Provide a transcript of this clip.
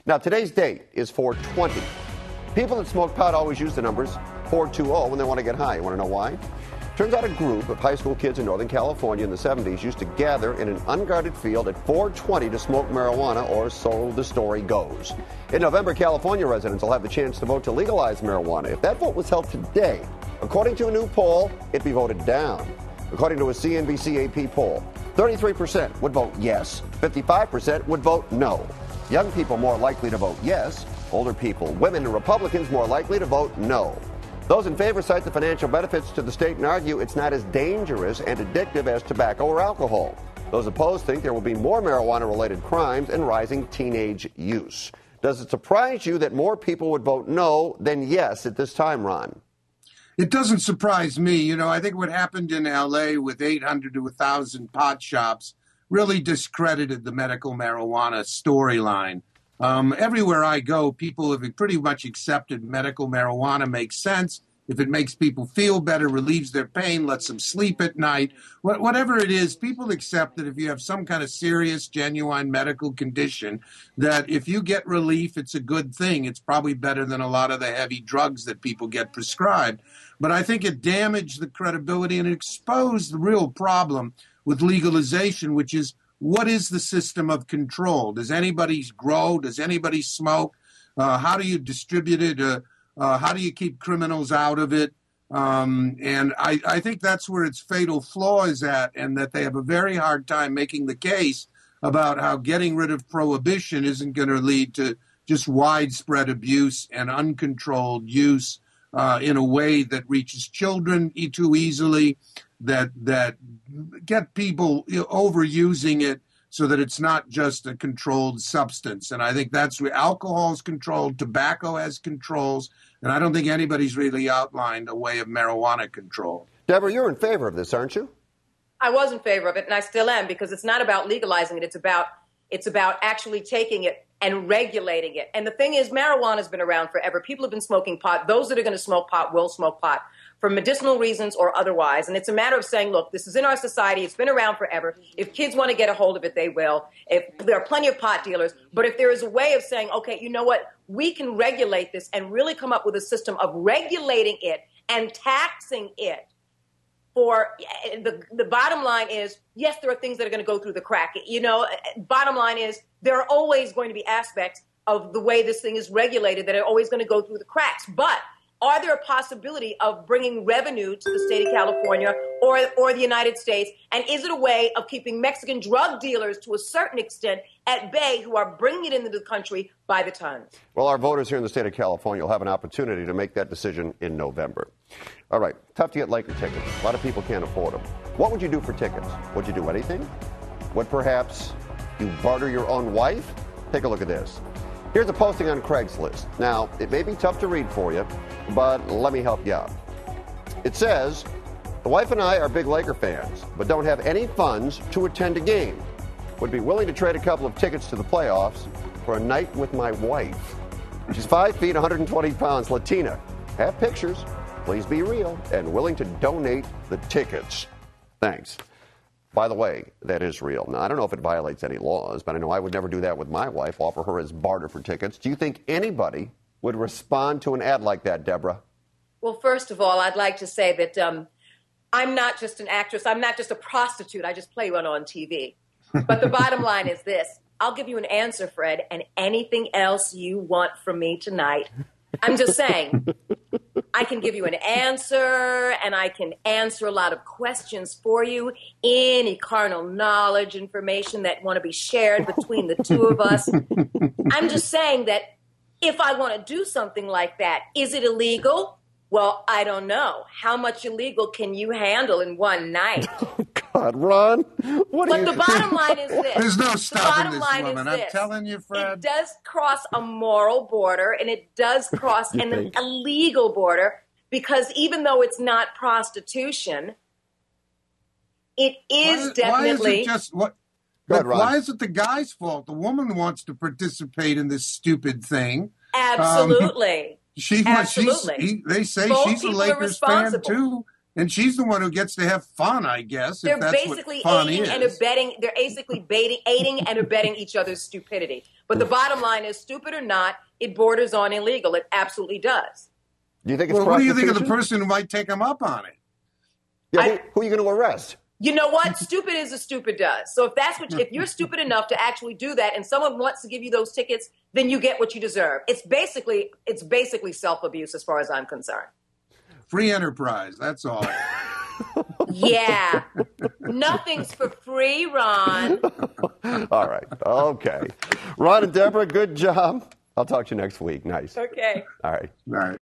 Now, today's date is 420. People that smoke pot always use the numbers 420 when they want to get high. You want to know why? Turns out a group of high school kids in Northern California in the 70s used to gather in an unguarded field at 420 to smoke marijuana, or so the story goes. In November, California residents will have the chance to vote to legalize marijuana. If that vote was held today, according to a new poll, it'd be voted down. According to a CNBC AP poll, 33% would vote yes, 55% would vote no. Young people more likely to vote yes, older people, women, and Republicans more likely to vote no. Those in favor cite the financial benefits to the state and argue it's not as dangerous and addictive as tobacco or alcohol. Those opposed think there will be more marijuana-related crimes and rising teenage use. Does it surprise you that more people would vote no than yes at this time, Ron? It doesn't surprise me. You know, I think what happened in L.A. with 800 to 1,000 pot shops really discredited the medical marijuana storyline. Everywhere I go, people have pretty much accepted medical marijuana makes sense. If it makes people feel better, relieves their pain, lets them sleep at night, whatever it is, people accept that if you have some kind of serious, genuine medical condition, that if you get relief, it's a good thing. It's probably better than a lot of the heavy drugs that people get prescribed. But I think it damaged the credibility and exposed the real problem with legalization, which is, what is the system of control? Does anybody grow? Does anybody smoke? How do you distribute it? How do you keep criminals out of it? And I think that's where its fatal flaw is at, and that they have a very hard time making the case about how getting rid of prohibition isn't going to lead to just widespread abuse and uncontrolled use in a way that reaches children too easily, that get people overusing it so that it's not just a controlled substance. And I think that's where alcohol is controlled, tobacco has controls, and I don't think anybody's really outlined a way of marijuana control. Deborah, you're in favor of this, aren't you? I was in favor of it, and I still am, because it's not about legalizing it. It's about actually taking it and regulating it. And the thing is, marijuana has been around forever. People have been smoking pot. Those that are going to smoke pot will smoke pot for medicinal reasons or otherwise. And it's a matter of saying, look, this is in our society. It's been around forever. If kids want to get a hold of it, they will. If there are plenty of pot dealers. But if there is a way of saying, okay, you know what, we can regulate this and really come up with a system of regulating it and taxing it. For the bottom line is, yes, there are things that are going to go through the crack. You know, bottom line is, there are always going to be aspects of the way this thing is regulated that are always going to go through the cracks. But are there a possibility of bringing revenue to the state of California or the United States? And is it a way of keeping Mexican drug dealers to a certain extent at bay who are bringing it into the country by the tons? Well, our voters here in the state of California will have an opportunity to make that decision in November. All right, tough to get Laker tickets. A lot of people can't afford them. What would you do for tickets? Would you do anything? Would perhaps you barter your own wife? Take a look at this. Here's a posting on Craigslist. Now, it may be tough to read for you, but let me help you out. It says, the wife and I are big Laker fans, but don't have any funds to attend a game. Would be willing to trade a couple of tickets to the playoffs for a night with my wife. She's 5 feet, 120 pounds, Latina. Have pictures. Please be real and willing to donate the tickets. Thanks. By the way, that is real. Now, I don't know if it violates any laws, but I know I would never do that with my wife, offer her as barter for tickets. Do you think anybody would respond to an ad like that, Deborah? Well, first of all, I'd like to say that I'm not just an actress. I'm not just a prostitute. I just play one on TV. But the bottom line is this. I'll give you an answer, Fred, and anything else you want from me tonight. I'm just saying, I can give you an answer, and I can answer a lot of questions for you. Any carnal knowledge, information that want to be shared between the two of us. I'm just saying that if I want to do something like that, is it illegal? Well, I don't know. How much illegal can you handle in one night? God, Ron, what But the bottom line is this. There's no stopping this line woman. I'm telling you, Fred. It does cross a moral border, and it does cross an illegal border, because even though it's not prostitution, it is definitely. Why is it the guy's fault? The woman wants to participate in this stupid thing. Absolutely. They say Both she's a Lakers fan too, and she's the one who gets to have fun, I guess. They're basically aiding and abetting. They're basically aiding and abetting each other's stupidity. But the bottom line is, stupid or not, it borders on illegal. It absolutely does. Do you think it's Well, what do you think of the prostitution? person who might take him up on it? Yeah, who are you going to arrest? You know what? Stupid is as stupid does. So if that's what, if you're stupid enough to actually do that, and someone wants to give you those tickets, then you get what you deserve. It's basically self-abuse as far as I'm concerned. Free enterprise. That's all. Yeah. Nothing's for free, Ron. All right. Okay. Ron and Deborah, good job. I'll talk to you next week. Nice. Okay. All right. All right.